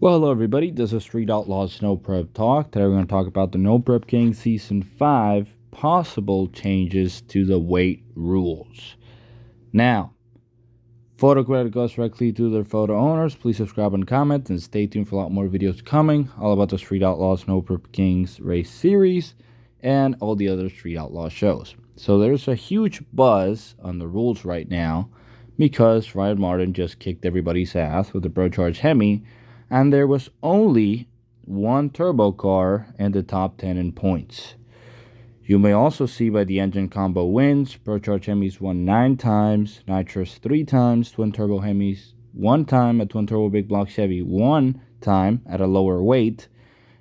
Well, hello everybody, this is Street Outlaws No Prep Talk. Today we're going to talk about the No Prep King Season 5 possible changes to the weight rules. Now, photo credit goes directly to their photo owners. Please subscribe and comment and stay tuned for a lot more videos coming, all about the Street Outlaws No Prep Kings race series and all the other Street Outlaw shows. So there's a huge buzz on the rules right now because Ryan Martin just kicked everybody's ass with the Procharger Hemi, and there was only one turbo car in the top 10 in points. You may also see by the engine combo wins, Procharger Hemis won 9 times, Nitrous 3 times, Twin Turbo Hemis 1 time, a Twin Turbo Big Block Chevy 1 time at a lower weight,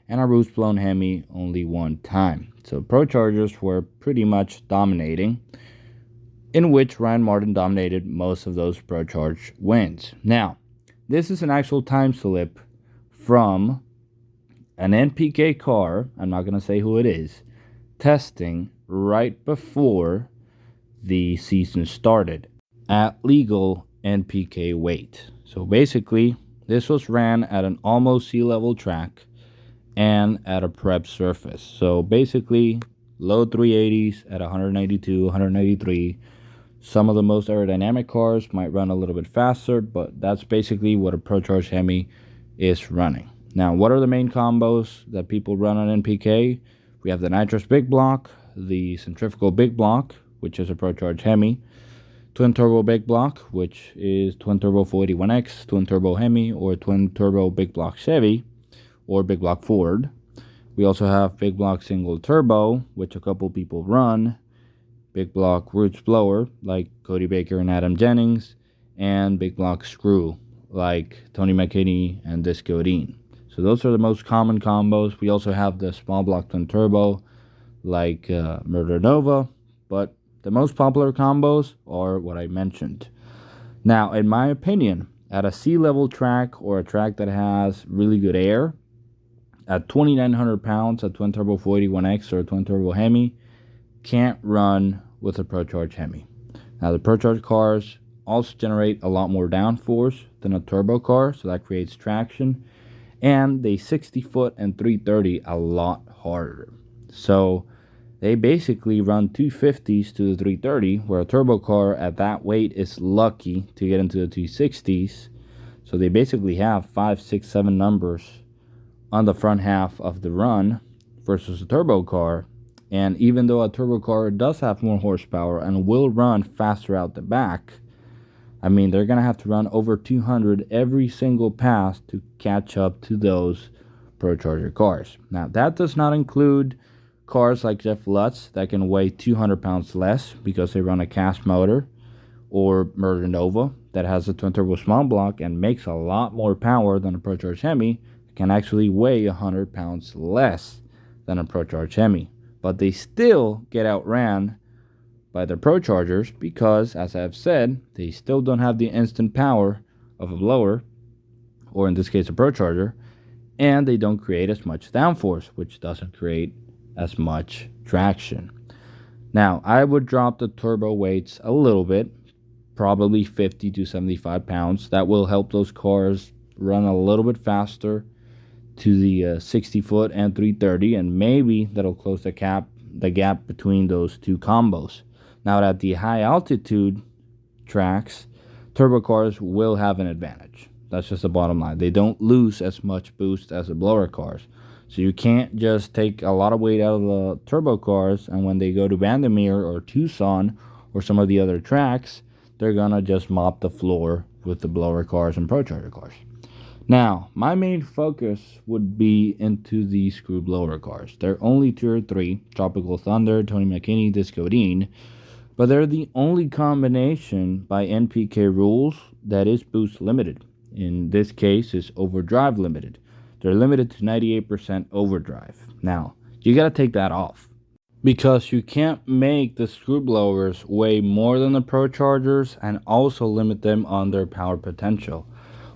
and a Roost Blown Hemi only 1 time. So Prochargers were pretty much dominating, in which Ryan Martin dominated most of those Procharger wins. Now, this is an actual time slip from an NPK car, I'm not going to say who it is, testing right before the season started at legal NPK weight. So basically, this was ran at an almost sea level track and at a prep surface. So basically, low 380s at 192, 193. Some of the most aerodynamic cars might run a little bit faster, but that's basically what a Procharger Hemi is running. Now, what are the main combos that people run on NPK? We have the Nitrous Big Block, the Centrifugal Big Block, which is a Procharger Hemi, Twin Turbo Big Block, which is Twin Turbo 481X, Twin Turbo Hemi, or Twin Turbo Big Block Chevy, or Big Block Ford. We also have Big Block Single Turbo, which a couple people run, Big Block Roots Blower, like Cody Baker and Adam Jennings, and Big Block Screw, like Tony McKinney and Disco Dean. So those are the most common combos. We also have the Small Block Twin Turbo, like Murder Nova, but the most popular combos are what I mentioned. Now, in my opinion, at a sea-level track or a track that has really good air, at 2,900 pounds, a Twin Turbo 481X or a Twin Turbo Hemi can't run with a Procharger Hemi. Now, the Procharger cars also generate a lot more downforce than a turbo car, so that creates traction, and they 60-foot and 330 a lot harder. So they basically run 250s to the 330, where a turbo car at that weight is lucky to get into the 260s. So they basically have 5, 6, 7 numbers on the front half of the run versus a turbo car. And even though a turbo car does have more horsepower and will run faster out the back, I mean, they're going to have to run over 200 every single pass to catch up to those Procharger cars. Now, that does not include cars like Jeff Lutz that can weigh 200 pounds less because they run a cast motor, or Murder Nova that has a twin turbo small block and makes a lot more power than a Procharger Hemi, can actually weigh 100 pounds less than a Procharger Hemi. But they still get outran by the Prochargers because, as I've said, they still don't have the instant power of a blower, or in this case a Procharger, and they don't create as much downforce, which doesn't create as much traction. Now, I would drop the turbo weights a little bit, probably 50 to 75 pounds. That will help those cars run a little bit faster to the 60-foot and 330, and maybe that'll close the gap between those two combos. Now, at the high altitude tracks, turbo cars will have an advantage. That's just the bottom line. They don't lose as much boost as the blower cars. So you can't just take a lot of weight out of the turbo cars, and when they go to Vandermeer or Tucson or some of the other tracks, they're gonna just mop the floor with the blower cars and Procharger cars. Now, my main focus would be into the screw blower cars. They're only tier 3, Tropical Thunder, Tony McKinney, Disco Dean, but they're the only combination by NPK rules that is boost limited. In this case, is overdrive limited. They're limited to 98% overdrive. Now, you gotta take that off, because you can't make the screw blowers weigh more than the Prochargers and also limit them on their power potential,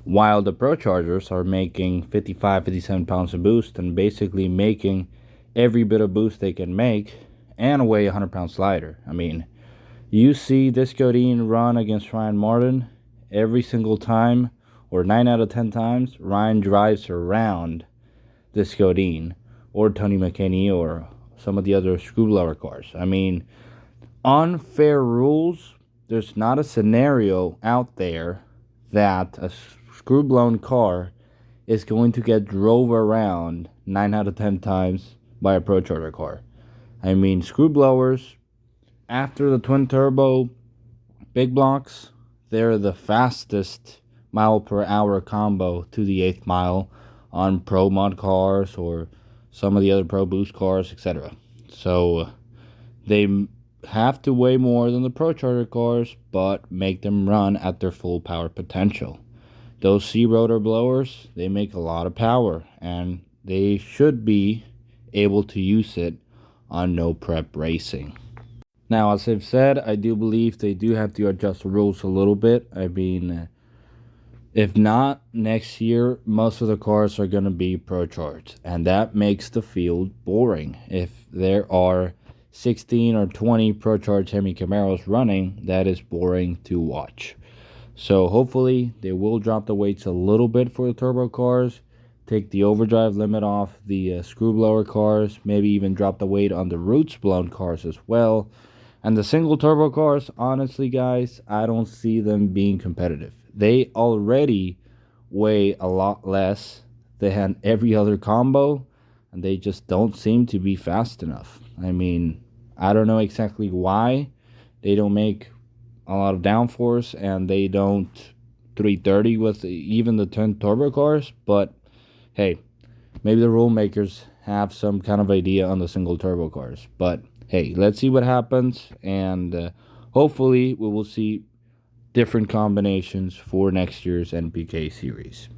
while the Prochargers are making 55, 57 pounds of boost and basically making every bit of boost they can make and weigh 100 pounds lighter. I mean, you see Disco Dean run against Ryan Martin every single time or 9 out of 10 times, Ryan drives around this Godin or Tony McKinney or some of the other screwblower cars. I mean, unfair rules, there's not a scenario out there that a screw-blown car is going to get drove around 9 out of 10 times by a Procharger car. I mean, screw blowers, after the twin turbo big blocks, they're the fastest mile per hour combo to the 8th mile on pro mod cars or some of the other pro boost cars, etc. So they have to weigh more than the Procharger cars, but make them run at their full power potential. Those C-rotor blowers, they make a lot of power, and they should be able to use it on no prep racing. Now, as I've said, I do believe they do have to adjust the rules a little bit. I mean, if not, next year, most of the cars are going to be Procharged, and that makes the field boring. If there are 16 or 20 Procharged Hemi Camaros running, that is boring to watch. So hopefully they will drop the weights a little bit for the turbo cars, take the overdrive limit off the screw blower cars, maybe even drop the weight on the roots blown cars as well. And the single turbo cars, honestly guys, I don't see them being competitive. They already weigh a lot less than every other combo, and they just don't seem to be fast enough. I mean, I don't know exactly why they don't make a lot of downforce and they don't 330 with even the 10 turbo cars, but hey, maybe the rule makers have some kind of idea on the single turbo cars. But hey, let's see what happens, and hopefully we will see different combinations for next year's NPK series.